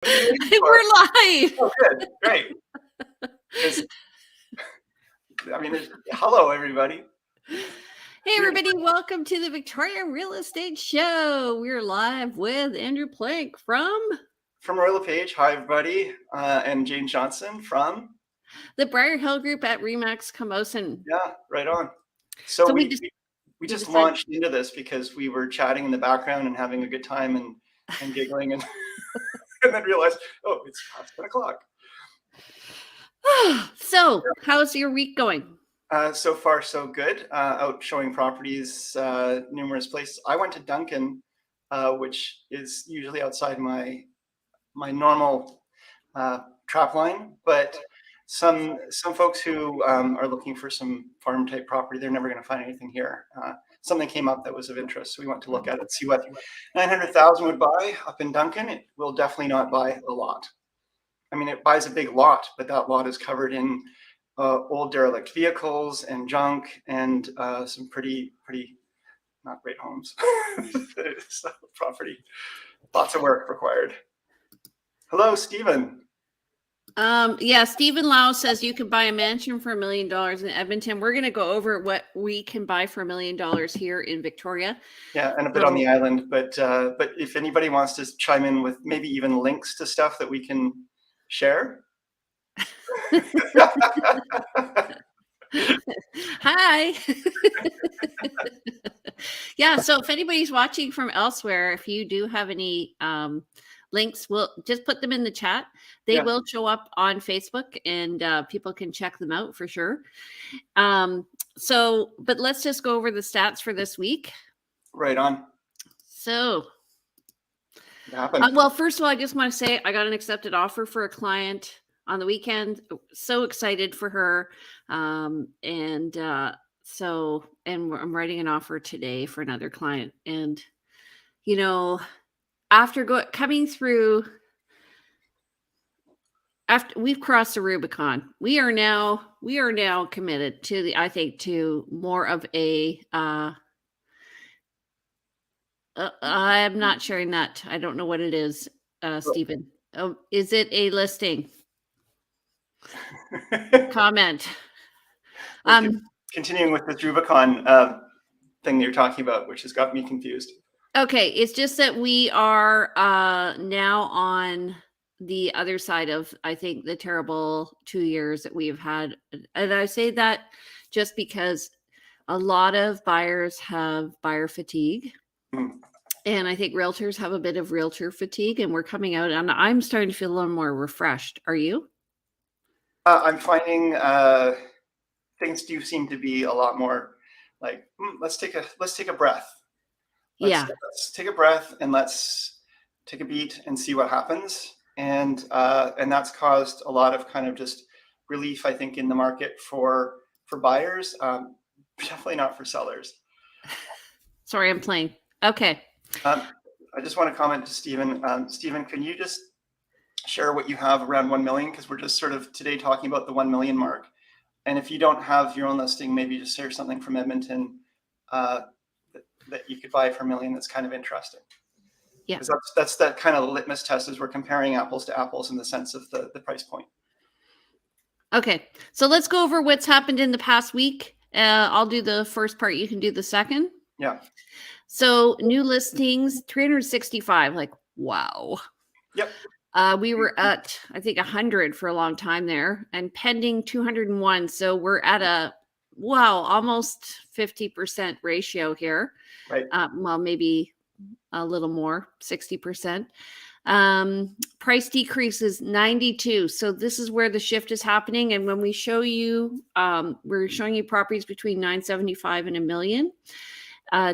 What are you waiting for? We're live. Oh, good. Great. Hello, everybody. Hey, everybody. Welcome to the Victoria Real Estate Show. We're live with Andrew Plank from Royal LePage. Hi, everybody. And Jane Johnson from the Briar Hill Group at Remax Camosun. Yeah, right on. So we just decided- launched into this because we were chatting in the background and having a good time and giggling and, and then realized, oh, it's past 10 o'clock. So, how's your week going? So far, so good. Out showing properties, numerous places. I went to Duncan, which is usually outside my normal trap line, but some folks who are looking for some farm type property, they're never going to find anything here. Something came up that was of interest, so we went to look at it, see what 900,000 would buy up in Duncan. It will definitely not buy a lot. I mean, it buys a big lot, but that lot is covered in old derelict vehicles and junk and some pretty not great homes. It's property, lots of work required. Hello, Stephen. Yeah, Stephen Lau says you can buy a mansion for $1 million in Edmonton. We're going to go over what we can buy for $1 million here in Victoria. Yeah, and a bit on the island, but if anybody wants to chime in with maybe even links to stuff that we can share. Hi. Yeah, so if anybody's watching from elsewhere, if you do have any links, we'll just put them in the chat. They will show up on Facebook and people can check them out for sure. But let's just go over the stats for this week. Right on. So, well, first of all, I just want to say I got an accepted offer for a client on the weekend. So excited for her. I'm writing an offer today for another client. And, you know, after we've crossed the Rubicon, we are now committed to more of a, I'm not sharing that. I don't know what it is, Stephen. Oh, is it a listing? Comment. Continuing with the Rubicon thing that you're talking about, which has got me confused. Okay, it's just that we are now on the other side of, I think, the terrible 2 years that we've had. And I say that just because a lot of buyers have buyer fatigue. And I think realtors have a bit of realtor fatigue, and we're coming out, and I'm starting to feel a little more refreshed. Are you? I'm finding things do seem to be a lot more like, let's take a breath. Let's take a breath and let's take a beat and see what happens. And that's caused a lot of kind of just relief, I think, in the market for buyers. Definitely not for sellers. Sorry, I'm playing. Okay. I just want to comment to Stephen. Stephen, can you just share what you have around 1 million? Because we're just sort of today talking about the 1 million mark. And if you don't have your own listing, maybe just share something from Edmonton that you could buy for $1 million that's kind of interesting. Yeah. Because that's that kind of litmus test as we're comparing apples to apples in the sense of the price point. Okay. So let's go over what's happened in the past week. I'll do the first part. You can do the second. Yeah. So new listings, 365, like, wow. Yep. We were at, I think, 100 for a long time there, and pending 201. So we're at almost 50% ratio here. Right. Well, maybe a little more, 60%. Price decreases 92. So this is where the shift is happening. And when we show you, we're showing you properties between 975 and $1 million.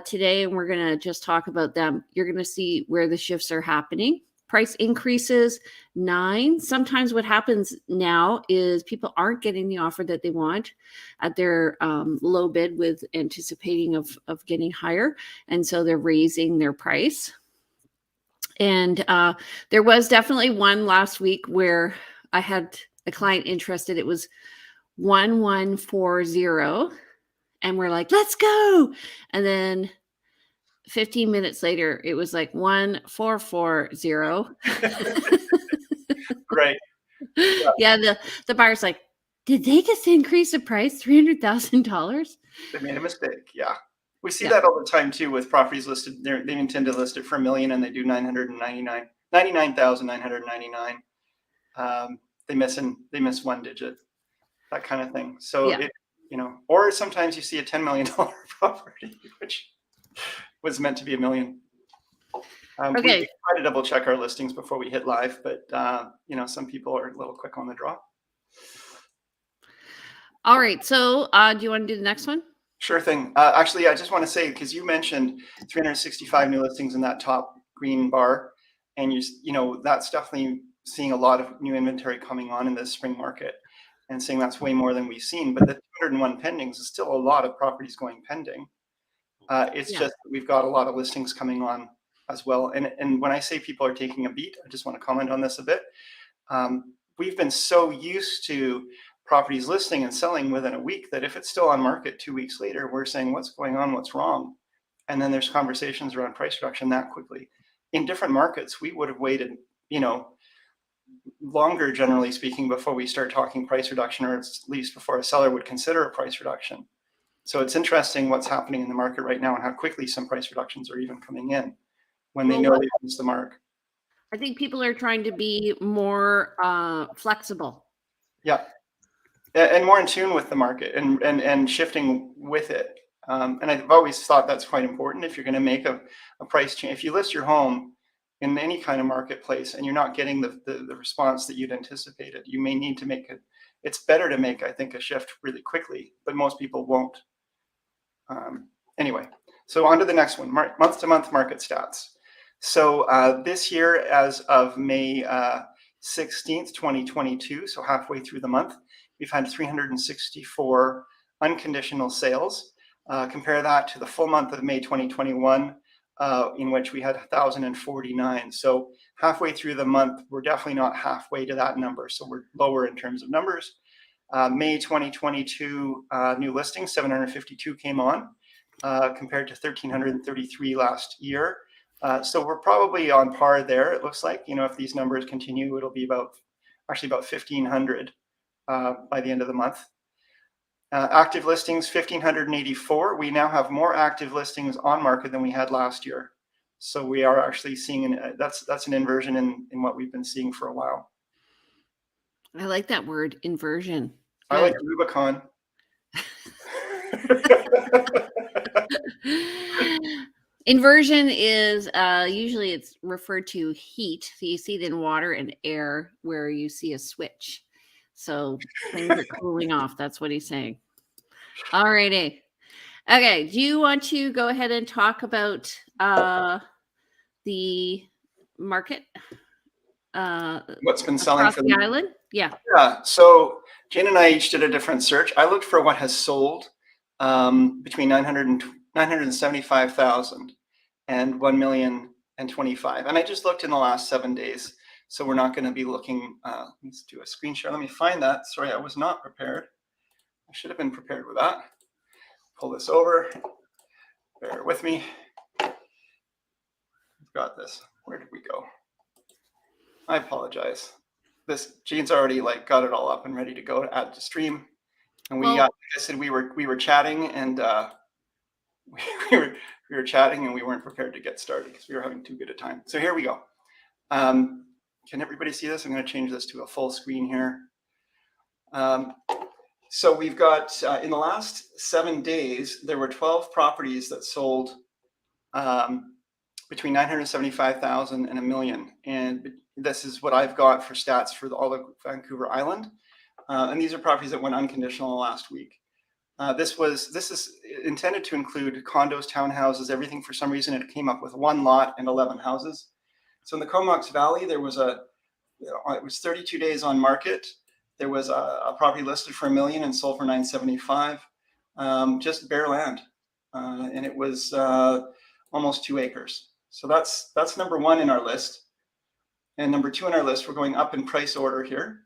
Today, and we're going to just talk about them. You're going to see where the shifts are happening. Price increases 9. Sometimes what happens now is people aren't getting the offer that they want at their low bid with anticipating of getting higher. And so they're raising their price. And there was definitely one last week where I had a client interested. It was 1140. And we're like, let's go. And then 15 minutes later, it was like 1440. Right. Yeah, the buyer's like, did they just increase the price $300,000? They made a mistake. Yeah. We see Yeah, that all the time too with properties listed. They intend to list it for $1 million and they do 99,999. They miss one digit, that kind of thing. So yeah. or sometimes you see a $10 million property, which was meant to be $1 million. We Okay. try to double check our listings before we hit live, but some people are a little quick on the draw. All right. So, do you want to do the next one? Sure thing. Actually, I just want to say, because you mentioned 365 new listings in that top green bar, and that's definitely seeing a lot of new inventory coming on in this spring market, and saying that's way more than we've seen. But the 201 pendings is still a lot of properties going pending. It's Yeah. just that we've got a lot of listings coming on as well. And when I say people are taking a beat, I just want to comment on this a bit. We've been so used to properties listing and selling within a week that if it's still on market 2 weeks later, we're saying, what's going on? What's wrong? And then there's conversations around price reduction that quickly. In different markets, we would have waited, longer, generally speaking, before we start talking price reduction, or at least before a seller would consider a price reduction. So it's interesting what's happening in the market right now and how quickly some price reductions are even coming in when they know they've missed the mark. I think people are trying to be more flexible. Yeah. And more in tune with the market and shifting with it. And I've always thought that's quite important. If you're going to make a price change, if you list your home in any kind of marketplace and you're not getting the response that you'd anticipated, you may need to make it. It's better to make, I think, a shift really quickly, but most people won't. Anyway, so on to the next one, month-to-month market stats. So this year, as of May 16th, 2022, so halfway through the month, we've had 364 unconditional sales. Compare that to the full month of May 2021, in which we had 1,049. So halfway through the month, we're definitely not halfway to that number. So we're lower in terms of numbers. May 2022 new listings, 752 came on, compared to 1,333 last year. So we're probably on par there. It looks like, if these numbers continue, it'll be about 1,500 by the end of the month. Active listings, 1,584. We now have more active listings on market than we had last year. So we are actually seeing that's an inversion in what we've been seeing for a while. I like that word, inversion. Good. I like Rubicon. Inversion is usually it's referred to heat. So you see it in water and air where you see a switch. So things are cooling off. That's what he's saying. All righty. Okay. Do you want to go ahead and talk about the market? What's been selling for the island? Yeah. Yeah. So Jane and I each did a different search. I looked for what has sold between 975,000 and 1,025,000. And I just looked in the last 7 days. So we're not going to be looking. Let's do a screen share. Let me find that. Sorry, I was not prepared. I should have been prepared with that. Pull this over. Bear with me. I've got this. Where did we go? I apologize. Jane's already got it all up and ready to go to add to stream. And like I said, we were chatting and we were chatting and we weren't prepared to get started because we were having too good a time. So here we go. Can everybody see this? I'm going to change this to a full screen here. So we've got in the last 7 days, there were 12 properties that sold between 975,000 and $1 million. And this is what I've got for stats for all of Vancouver Island. And these are properties that went unconditional last week. This is intended to include condos, townhouses, everything. For some reason, it came up with 1 lot and 11 houses. So in the Comox Valley, there was it was 32 days on market. There was a property listed for $1 million and sold for 975, just bare land, and it was almost 2 acres. So that's number 1 in our list. And number 2 in our list, we're going up in price order here.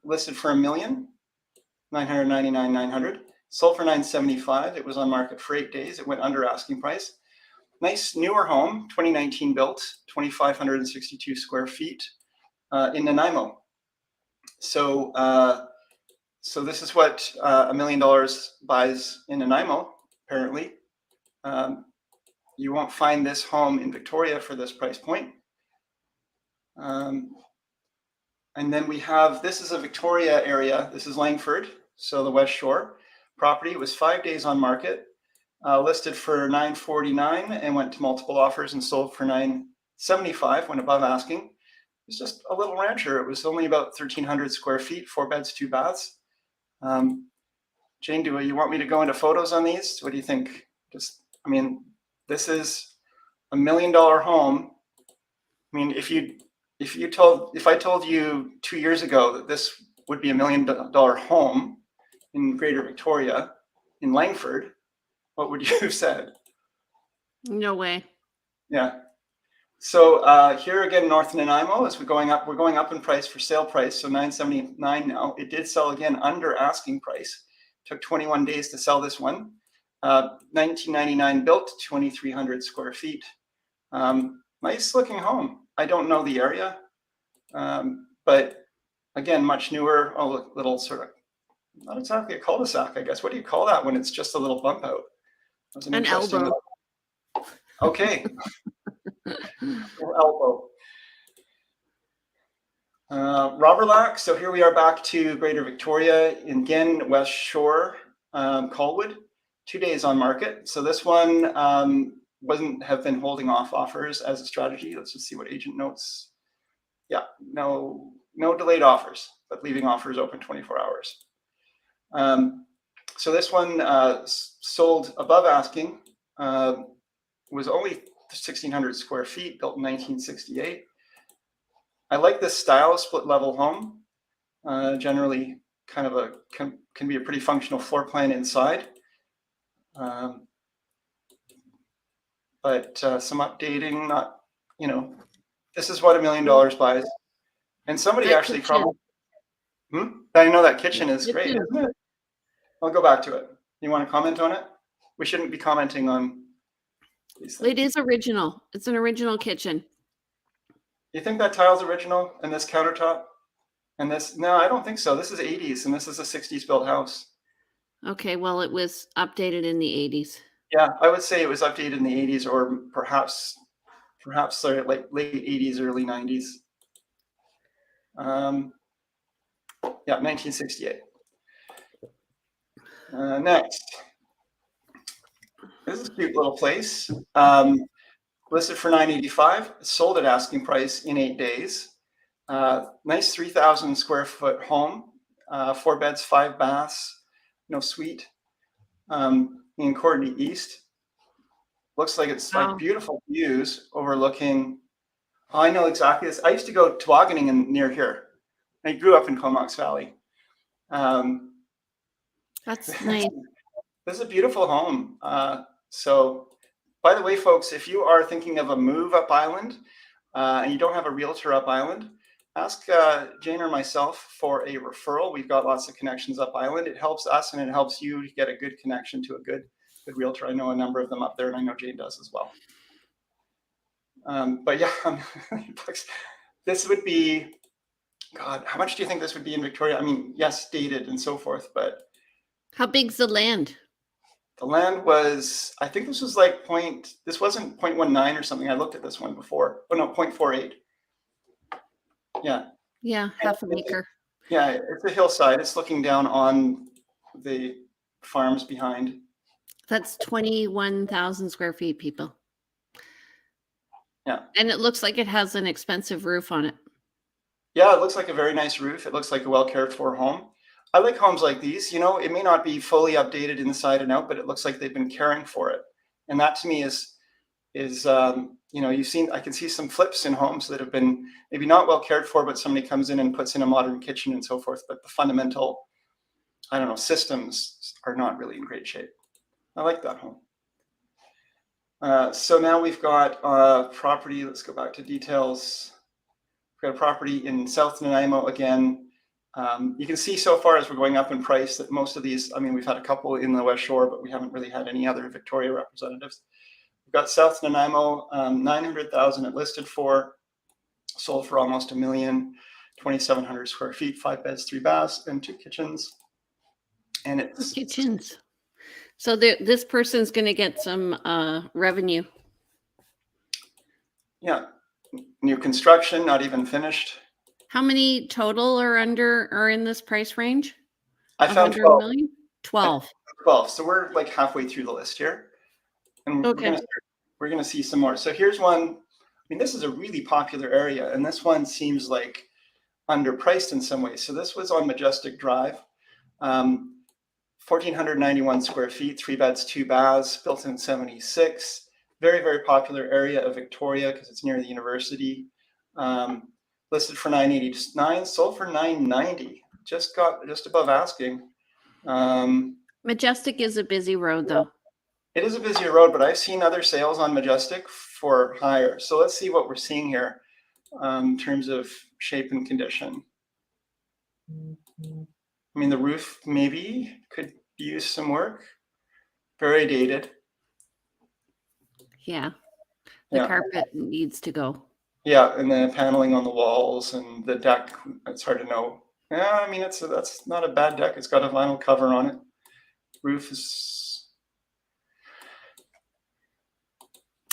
Listed for $1,999,900, sold for 975. It was on market for 8 days. It went under asking price. Nice newer home, 2019 built, 2,562 square feet. in Nanaimo. So so this is what $1 million buys in Nanaimo, apparently. You won't find this home in Victoria for this price point. And then we have, this is a Victoria area. This is Langford, so the West Shore property. It was 5 days on market, listed for $949 and went to multiple offers and sold for $975, went above asking. It's just a little rancher. It was only about 1,300 square feet, 4 beds, 2 baths. Jane, do you want me to go into photos on these? What do you think? Just, I mean, this is $1 million home. I mean, if I told you 2 years ago that this would be $1 million home in Greater Victoria, in Langford, what would you have said? No way. Yeah. So here again, North Nanaimo, as we're going up in price for sale price, so $979 now. It did sell again under asking price. Took 21 days to sell this one. 1999 built, 2,300 square feet. Nice looking home. I don't know the area, but again, much newer. Oh, little sort of, not exactly a cul-de-sac, I guess. What do you call that when it's just a little bump out? That was An elbow. Okay. Elbow. Roberlac. So here we are back to Greater Victoria, again, West Shore, Colwood. 2 days on market. So this one have been holding off offers as a strategy. Let's just see what agent notes. Yeah, no delayed offers, but leaving offers open 24 hours. So this one sold above asking, was only 1,600 square feet, built in 1968. I like this style, split level home. Generally kind of can be a pretty functional floor plan inside. But some updating, not, this is what $1 million buys. And somebody That actually kitchen. probably, I know that kitchen is great, isn't it? I'll go back to it. You want to comment on it? We shouldn't be commenting on these things. It is original. It's an original kitchen. You think that tile's original and this countertop? And this, no, I don't think so. This is 80s and this is a 60s built house. Okay, well, it was updated in the 80s. Yeah, I would say it was updated in the 80s or perhaps like late 80s, early 90s. Yeah, 1968. Next. This is a cute little place. Listed for $985, sold at asking price in 8 days. Nice 3,000 square foot home, 4 beds, 5 baths, no suite, in Courtenay East. Looks like it's like beautiful views overlooking. Oh, I know exactly this. I used to go tobogganing near here. I grew up in Comox Valley. That's nice. This is a beautiful home. So, by the way, folks, if you are thinking of a move up island and you don't have a realtor up island, ask Jane or myself for a referral. We've got lots of connections up island. It helps us and it helps you to get a good connection to a good realtor. I know a number of them up there, and I know Jane does as well. But yeah, this would be, God, how much do you think this would be in Victoria? I mean, yes, dated and so forth, but how big's the land? The land was, I think this was like this wasn't 0.19 or something. I looked at this one before. Oh no, 0.48. Yeah. Yeah, half an acre. Yeah, it's a hillside. It's looking down on the farms behind. That's 21,000 square feet, people. Yeah. And it looks like it has an expensive roof on it. Yeah, it looks like a very nice roof. It looks like a well cared for home. I like homes like these. It may not be fully updated inside and out, but it looks like they've been caring for it. And that to me is I can see some flips in homes that have been maybe not well cared for, but somebody comes in and puts in a modern kitchen and so forth. But the fundamental, systems are not really in great shape. I like that home. So now we've got property. Let's go back to details. We've got a property in South Nanaimo again. You can see so far as we're going up in price that most of these, we've had a couple in the West Shore, but we haven't really had any other Victoria representatives. We've got South Nanaimo, 900,000 it listed for, sold for almost $1 million, 2,700 square feet, 5 beds, 3 baths, and 2 kitchens. And it's kitchens. So this person's going to get some revenue. Yeah, new construction, not even finished. How many total are in this price range? I found Under 12. 1 million? 12. 12. So we're like halfway through the list here, and Okay. we're gonna see some more. So here's one. I mean, this is a really popular area, and this one seems like underpriced in some ways. So this was on Majestic Drive, 1,491 square feet, 3 beds, 2 baths, built in 76. Very, very popular area of Victoria because it's near the university. Listed for $989, sold for $990. Just above asking. Majestic is a busy road, though. It is a busier road, but I've seen other sales on Majestic for higher. So let's see what we're seeing here in terms of shape and condition. I mean, the roof maybe could use some work. Very dated. Yeah. The carpet needs to go. Yeah, and the paneling on the walls and the deck, it's hard to know. Yeah, I mean, that's not a bad deck. It's got a vinyl cover on it. Roof is...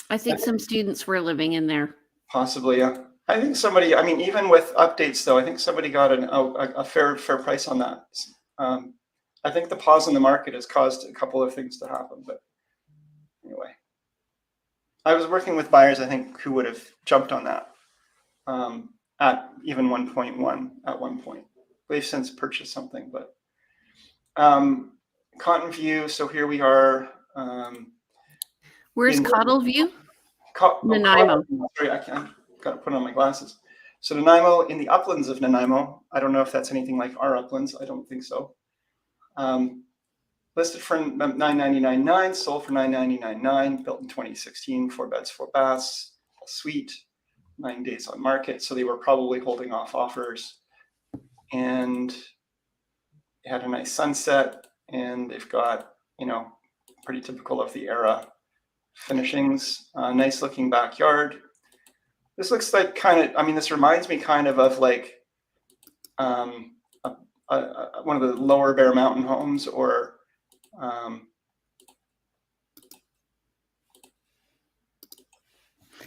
I think some students were living in there. Possibly, yeah. I think somebody, I mean, even with updates though, I think somebody got a fair price on that. I think the pause in the market has caused a couple of things to happen, but anyway. I was working with buyers, I think, who would have jumped on that at even 1.1 at one point. They've since purchased something, but Cotton View, so here we are. Where's Cottle View? Nanaimo. Sorry, I got to put on my glasses. So Nanaimo, in the uplands of Nanaimo. I don't know if that's anything like our uplands. I don't think so. Listed for $999.9, sold for $999.9, built in 2016, 4 beds, 4 baths, a suite, 9 days on market. So they were probably holding off offers, and it had a nice sunset, and they've got, you know, pretty typical of the era finishings, nice looking backyard. This looks like kind of, I mean, this reminds me kind of like one of the lower Bear Mountain homes, or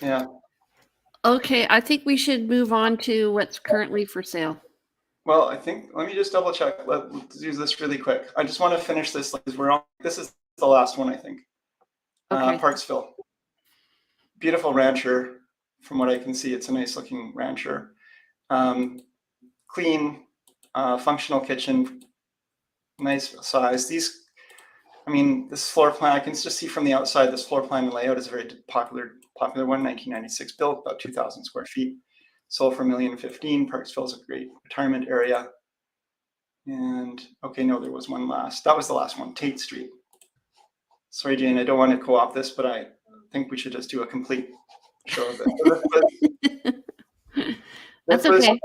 yeah. Okay, I think we should move on to what's currently for sale. Well, I think, let me just double check. Let's use this really quick. I just want to finish this because this is the last one, I think. Okay. Parksville. Beautiful rancher. From what I can see, it's a nice looking rancher. Clean, functional kitchen, nice size. These, I mean, this floor plan, I can just see from the outside, this floor plan and layout is a very popular one, 1996 built, about 2,000 square feet. Sold for $1,015,000. Parksville is a great retirement area. And okay, no, there was one last. That was the last one, Tate Street. Sorry, Jane, I don't want to co-opt this, but I think we should just do a complete show of it. That's okay.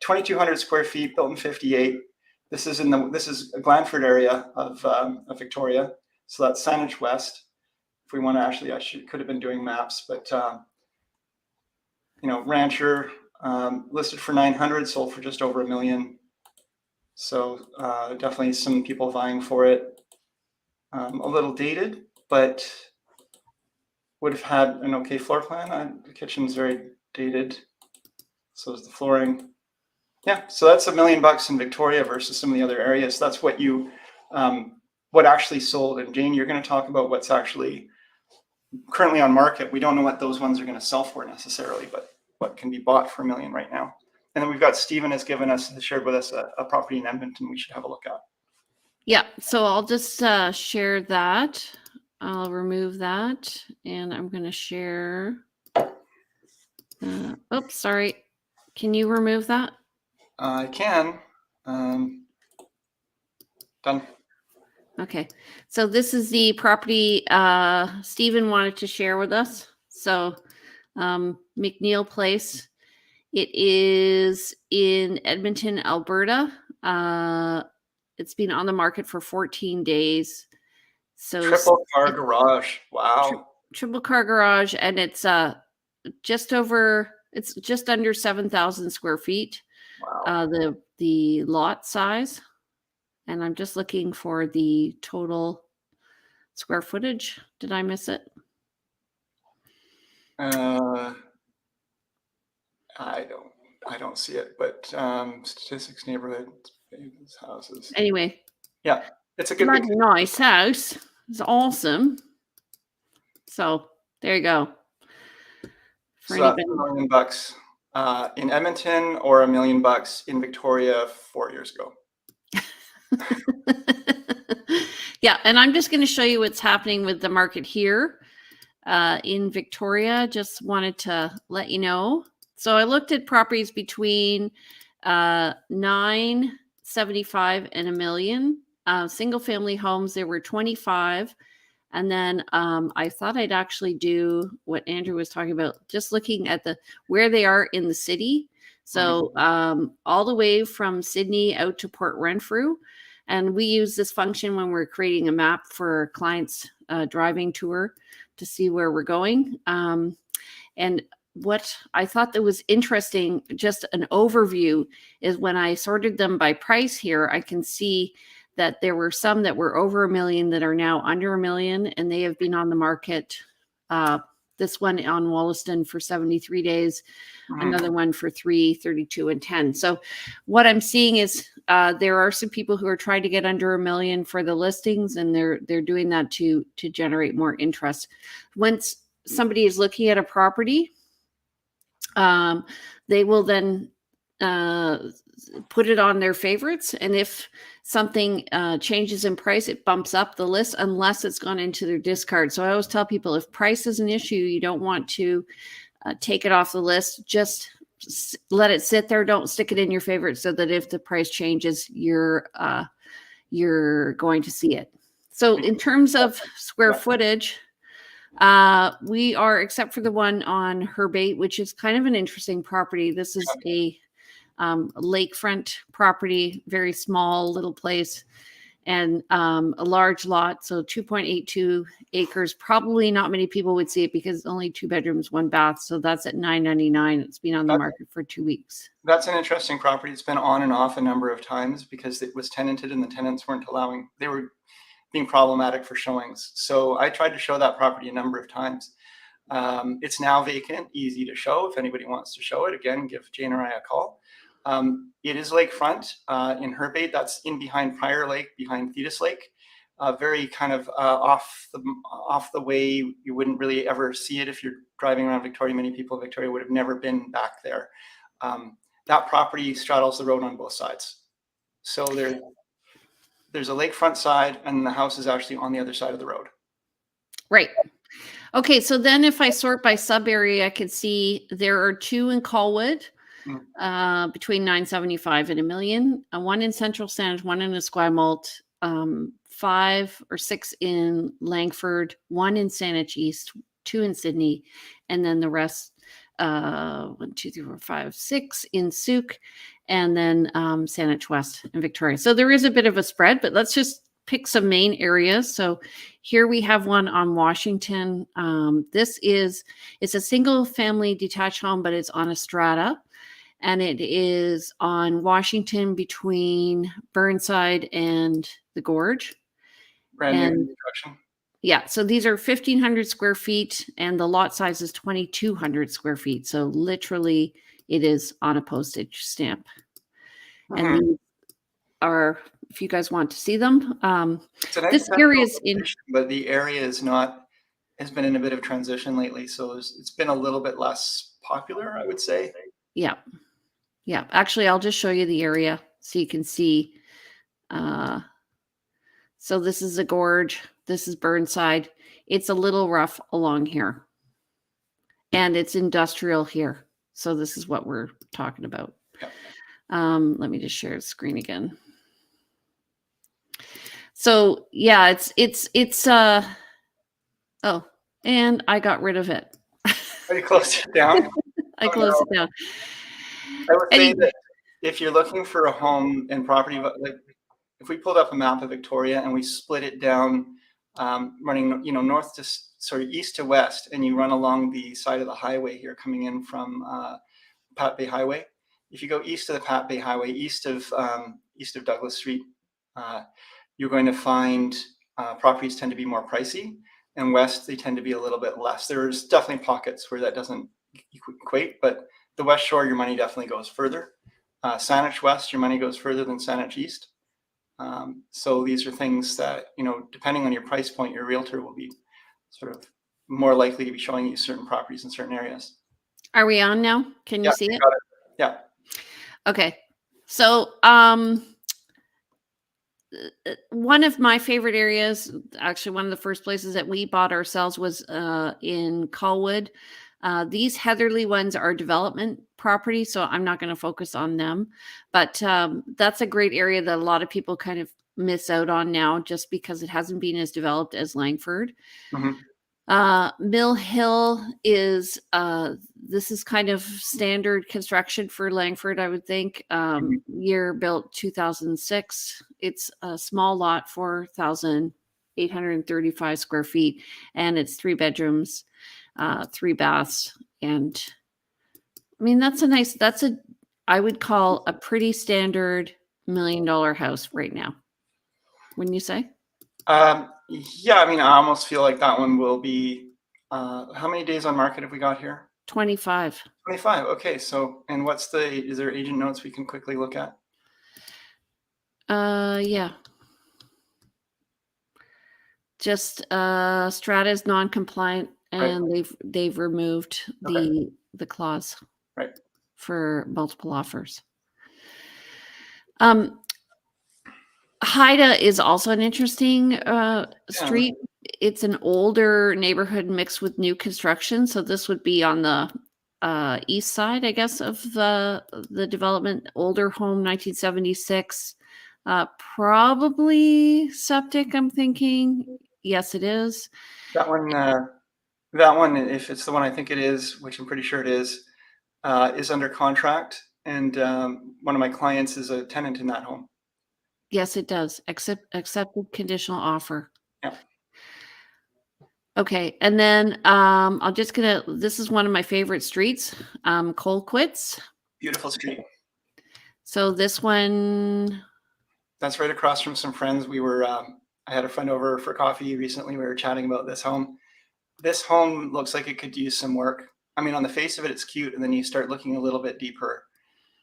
2,200 square feet, built in 58. This is a Glanford area of Victoria. So that's Saanich West. If we want to actually, could have been doing maps, but you know, rancher, listed for 900, sold for just over $1 million. So definitely some people vying for it. A little dated, but would have had an okay floor plan. The kitchen's very dated. So is the flooring. Yeah, so that's $1 million in Victoria versus some of the other areas. That's what you, what actually sold. And Jane, you're going to talk about what's actually currently on market. We don't know what those ones are going to sell for necessarily, but what can be bought for $1 million right now. And then we've got Stephen has shared with us a property in Edmonton we should have a look at. Yeah, so I'll just share that. I'll remove that, and I'm going to share. Oops, sorry. Can you remove that? I can. Done. Okay, so this is the property Stephen wanted to share with us. So McNeil Place. It is in Edmonton, Alberta. It's been on the market for 14 days. So triple car garage. Wow. Triple car garage, and it's just over It's just under 7,000 square feet. Wow. The lot size, and I'm just looking for the total square footage. Did I miss it? Uh, I don't I don't see it, but statistics, neighborhood, houses. Anyway, Yeah, it's a good big bloody nice house. It's awesome. So there you go. For So that's anybody. $1 million in Edmonton or $1 million in Victoria 4 years ago. Yeah, and I'm just going to show you what's happening with the market here in Victoria. Just wanted to let you know. So I looked at properties between 975 and $1 million. Single family homes, there were 25. And then I thought I'd actually do what Andrew was talking about, just looking at where they are in the city. So all the way from Sydney out to Port Renfrew. And we use this function when we're creating a map for our clients' driving tour to see where we're going. And what I thought that was interesting, just an overview, is when I sorted them by price here, I can see that there were some that were over $1 million that are now under $1 million, and they have been on the market. This one on Wollaston for 73 days, another one for 3, 32, and 10. So what I'm seeing is there are some people who are trying to get under $1 million for the listings, and they're doing that to generate more interest. Once somebody is looking at a property, they will then put it on their favorites, and if something changes in price, it bumps up the list unless it's gone into their discard. So I always tell people, if price is an issue, you don't want to take it off the list. Just let it sit there. Don't stick it in your favorites, so that if the price changes, you're going to see it. So in terms of square footage, we are, except for the one on Herbate, which is kind of an interesting property. This is a lakefront property, very small little place, and a large lot. So 2.82 acres. Probably not many people would see it because it's only 2 bedrooms, 1 bath. So that's at $999. It's been on the market for 2 weeks. That's an interesting property. It's been on and off a number of times because it was tenanted and the tenants weren't allowing, they were being problematic for showings. So I tried to show that property a number of times. It's now vacant, easy to show. If anybody wants to show it, again, give Jane or I a call. It is lakefront in Herbate. That's in behind Prior Lake, behind Thetis Lake. Very kind of off the way. You wouldn't really ever see it if you're driving around Victoria. Many people in Victoria would have never been back there. That property straddles the road on both sides. So there's a lakefront side, and the house is actually on the other side of the road. Right. Okay, so then if I sort by sub area, I can see there are 2 in Colwood, between 975 and $1 million, 1 in Central Saanich, 1 in Esquimalt, 5 or 6 in Langford, 1 in Saanich East, 2 in Sydney, and then the rest, 1, 2, 3, 4, 5, 6 in Souk, and then Saanich West and Victoria. So there is a bit of a spread, but let's just pick some main areas. So here we have one on Washington. It's a single family detached home, but it's on a strata, and it is on Washington between Burnside and the Gorge. Brand new construction. Yeah, so these are 1,500 square feet, and the lot size is 2,200 square feet. So literally, it is on a postage stamp. And these are, if you guys want to see them, this area is in. But the area has been in a bit of transition lately, so it's been a little bit less popular, I would say. Yeah. Yeah. Actually, I'll just show you the area so you can see. So this is the Gorge. This is Burnside. It's a little rough along here. And it's industrial here. So this is what we're talking about. Yeah. Let me just share the screen again. So yeah, it's oh, and I got rid of it. You closed it down? I closed it down. I would say that if you're looking for a home and property, like if we pulled up a map of Victoria and we split it down, running north to east to west, and you run along the side of the highway here coming in from Pat Bay Highway. If you go east of the Pat Bay Highway, east of Douglas Street, you're going to find properties tend to be more pricey, and west they tend to be a little bit less. There's definitely pockets where that doesn't equate, but the West Shore, your money definitely goes further. Saanich West, your money goes further than Saanich East. So these are things that, depending on your price point, your realtor will be sort of more likely to be showing you certain properties in certain areas. Are we on now? Can you see it? Got it. Yeah. Okay. So, one of my favorite areas, actually one of the first places that we bought ourselves, was in Colwood. These Heatherly ones are development property, so I'm not going to focus on them. But that's a great area that a lot of people kind of miss out on now just because it hasn't been as developed as Langford. Mm-hmm. Mill Hill is this is kind of standard construction for Langford, I would think. Year built 2006. It's a small lot, 4,835 square feet, and it's 3 bedrooms, 3 baths, and I mean I would call a pretty standard $1 million house right now. Wouldn't you say? Yeah, I mean, I almost feel like that one will be, how many days on market have we got here? 25. 25. Okay. So, and is there agent notes we can quickly look at? Yeah. Just Strata is non-compliant, and they've removed the clause for multiple offers. Haida is also an interesting street. It's an older neighborhood mixed with new construction, so this would be on the east side, I guess, of the development. Older home, 1976. Probably septic, I'm thinking. Yes, it is. That one, if it's the one I think it is, which I'm pretty sure it is under contract. And one of my clients is a tenant in that home. Yes, it does. Accepted conditional offer. Yeah. Okay, and then this is one of my favorite streets, Colquitts. Beautiful street. So this one, that's right across from some friends. I had a friend over for coffee recently. We were chatting about this home. This home looks like it could use some work. I mean, on the face of it, it's cute, and then you start looking a little bit deeper,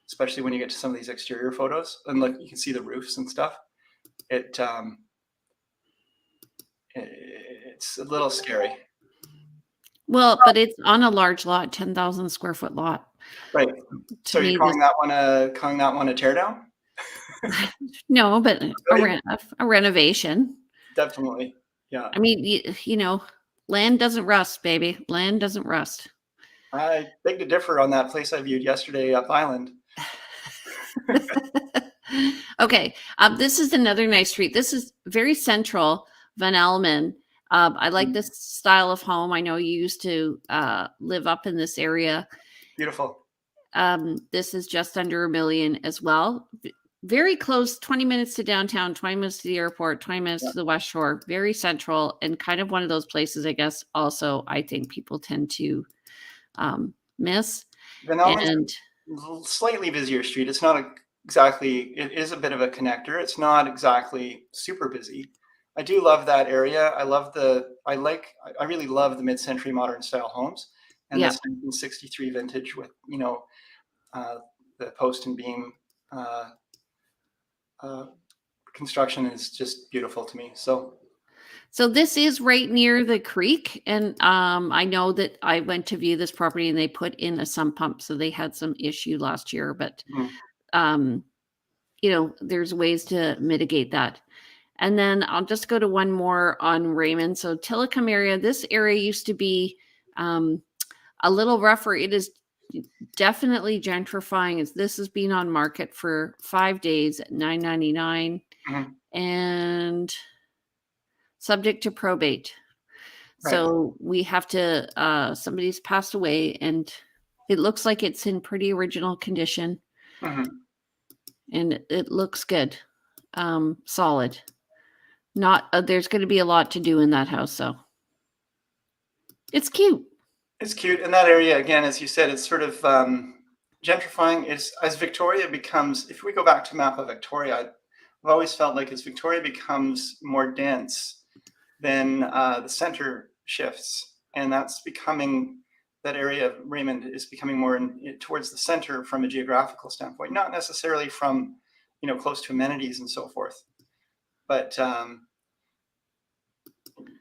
especially when you get to some of these exterior photos, and look, you can see the roofs and stuff. It's a little scary. Well, but it's on a large lot, 10,000 square foot lot. Right. So you're calling that one a teardown? No, but a renovation. Definitely. Yeah. I mean, land doesn't rust, baby. Land doesn't rust. I beg to differ on that place I viewed yesterday up Island. Okay. This is another nice street. This is very central, Van Almen. I like this style of home. I know you used to live up in this area. Beautiful. This is just under $1 million as well. Very close, 20 minutes to downtown, 20 minutes to the airport, 20 minutes to the West Shore. Very central, and kind of one of those places, I guess, also I think people tend to miss. Van Almen's a slightly busier street. It's not it is a bit of a connector. It's not exactly super busy. I do love that area. I really love the mid-century modern style homes, and this 1963 vintage with the post and beam construction is just beautiful to me. So this is right near the creek, and I know that I went to view this property and they put in a sump pump, so they had some issue last year, but there's ways to mitigate that. And then I'll just go to one more on Raymond. So Tillicum area, this area used to be a little rougher. It is definitely gentrifying, as this has been on market for 5 days at $999 and subject to probate. So we have to somebody's passed away, and it looks like it's in pretty original condition, and it looks good, solid. Not there's going to be a lot to do in that house, though. It's cute. It's cute. And that area, again, as you said, it's sort of gentrifying. As Victoria becomes, if we go back to map of Victoria, I've always felt like as Victoria becomes more dense, then the center shifts. And that's becoming, that area of Raymond is becoming more towards the center from a geographical standpoint, not necessarily from, close to amenities and so forth. But,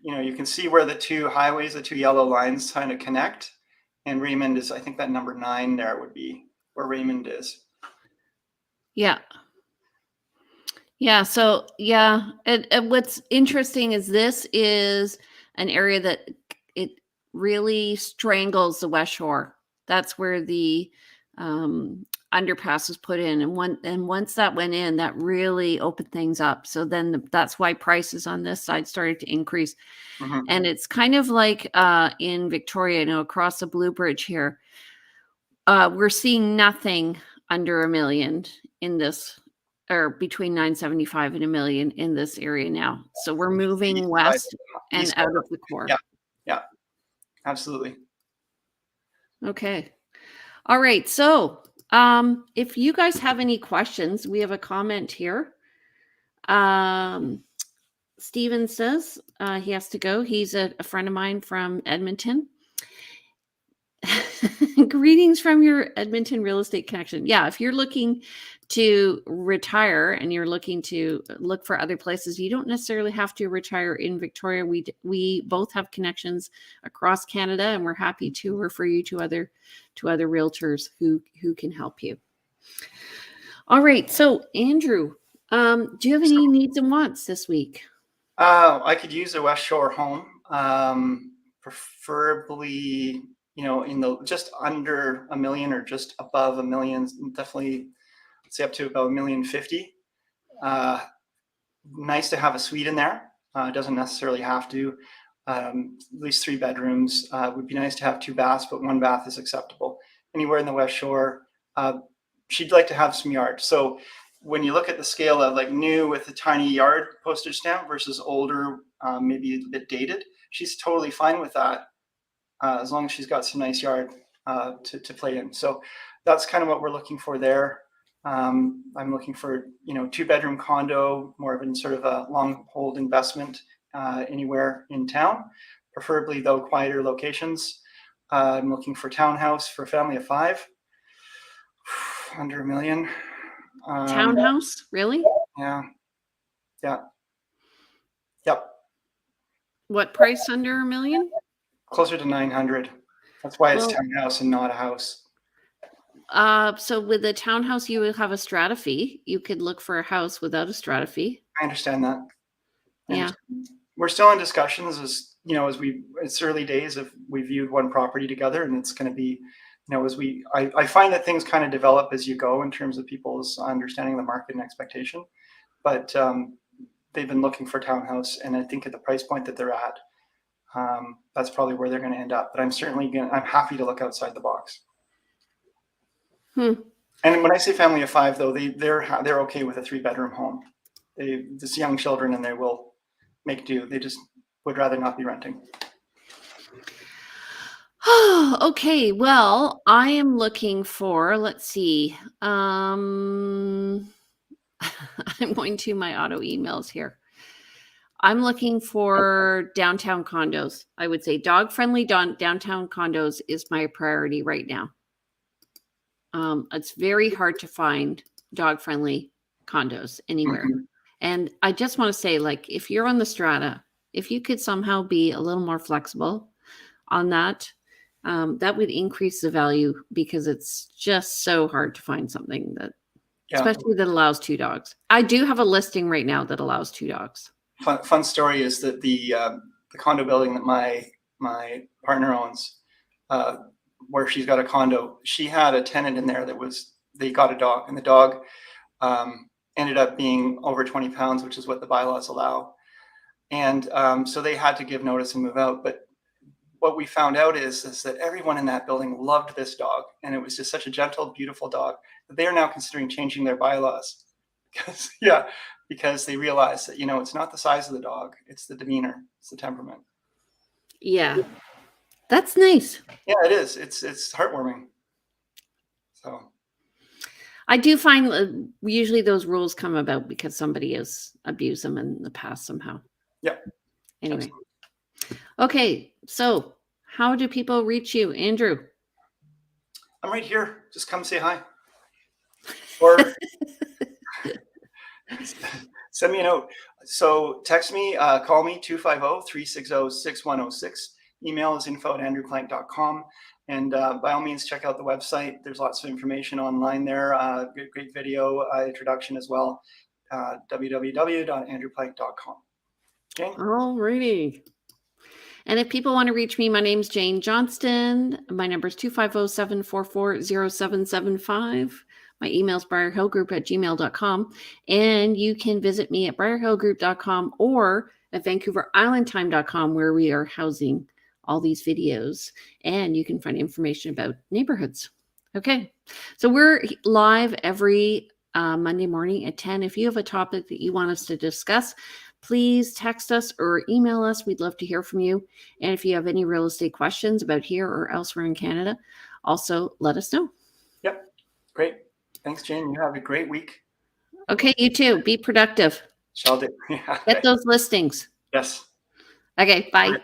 you can see where the two highways, the two yellow lines kind of connect. And Raymond is, I think that number 9 there would be where Raymond is. Yeah. Yeah. So, yeah. And what's interesting is this is an area that it really strangles the West Shore. That's where the underpass was put in. And once that went in, that really opened things up. So then that's why prices on this side started to increase. Mm-hmm. And it's kind of like in Victoria, across the Blue Bridge here, we're seeing nothing under $1 million in this, or between 975 and $1 million in this area now. So we're moving west and out of the core. Yeah, absolutely. Okay. All right. So if you guys have any questions, we have a comment here. Steven says he has to go. He's a friend of mine from Edmonton. Greetings from your Edmonton real estate connection. Yeah, if you're looking to retire and you're looking to look for other places, you don't necessarily have to retire in Victoria. We both have connections across Canada, and we're happy to refer you to other realtors who can help you. All right, so Andrew, do you have any needs and wants this week? I could use a West Shore home, preferably, in the just under $1 million or just above $1 million. Definitely, say up to about $1.05 million. Nice to have a suite in there. Doesn't necessarily have to. At least 3 bedrooms. Would be nice to have 2 baths, but 1 bath is acceptable. Anywhere in the West Shore. She'd like to have some yard. So when you look at the scale of like new with a tiny yard postage stamp versus older, maybe a bit dated, she's totally fine with that, as long as she's got some nice yard to play in. So that's kind of what we're looking for there. I'm looking for 2-bedroom condo, more of in sort of a long hold investment anywhere in town, preferably though quieter locations. I'm looking for townhouse for a family of 5, under $1 million. Townhouse, really? Yeah. Yep. What price under $1 million? Closer to 900. That's why it's townhouse and not a house. So with a townhouse, you would have a strata fee. You could look for a house without a strata fee. I understand that. Yeah. We're still in discussions as it's early days of we viewed one property together, and it's going to be, I find that things kind of develop as you go in terms of people's understanding the market and expectation. But they've been looking for townhouse, and I think at the price point that they're at, that's probably where they're going to end up. But I'm happy to look outside the box. And when I say family of 5, though, they're okay with a 3-bedroom home. This young children, and they will make do. They just would rather not be renting. Okay. Well, I am looking for, let's see. I'm going to my auto emails here. I'm looking for downtown condos. I would say dog-friendly downtown condos is my priority right now. It's very hard to find dog-friendly condos anywhere. Mm-hmm. And I just want to say, like, if you're on the strata, if you could somehow be a little more flexible on that, that would increase the value, because it's just so hard to find something that, especially that allows 2 dogs. I do have a listing right now that allows 2 dogs. Fun story is that the condo building that my partner owns, where she's got a condo, she had a tenant in there they got a dog, and the dog ended up being over 20 pounds, which is what the bylaws allow. And so they had to give notice and move out. But what we found out is that everyone in that building loved this dog, and it was just such a gentle, beautiful dog that they are now considering changing their bylaws. Because they realize that, it's not the size of the dog, it's the demeanor, it's the temperament. Yeah. That's nice. Yeah, it is. It's heartwarming. So I do find usually those rules come about because somebody has abused them in the past somehow. yeah, Anyway. absolutely. Okay. So how do people reach you, Andrew? I'm right here. Just come say hi. Or send me a note. So text me, call me 250-360-6106. Email is info@andrewclank.com. And by all means, check out the website. There's lots of information online there. Great video introduction as well. www.andrewclank.com. Okay. All righty. And if people want to reach me, my name's Jane Johnston. My number is 250-744-0775. My email is briarhillgroup@gmail.com. And you can visit me at briarhillgroup.com or at vancouverislandtime.com, where we are housing all these videos. And you can find information about neighborhoods. Okay. So we're live every Monday morning at 10. If you have a topic that you want us to discuss, please text us or email us. We'd love to hear from you. And if you have any real estate questions about here or elsewhere in Canada, also let us know. Yep. Great. Thanks, Jane. You have a great week. Okay, you too. Be productive. Shall do. Get those listings. Yes. Okay, bye.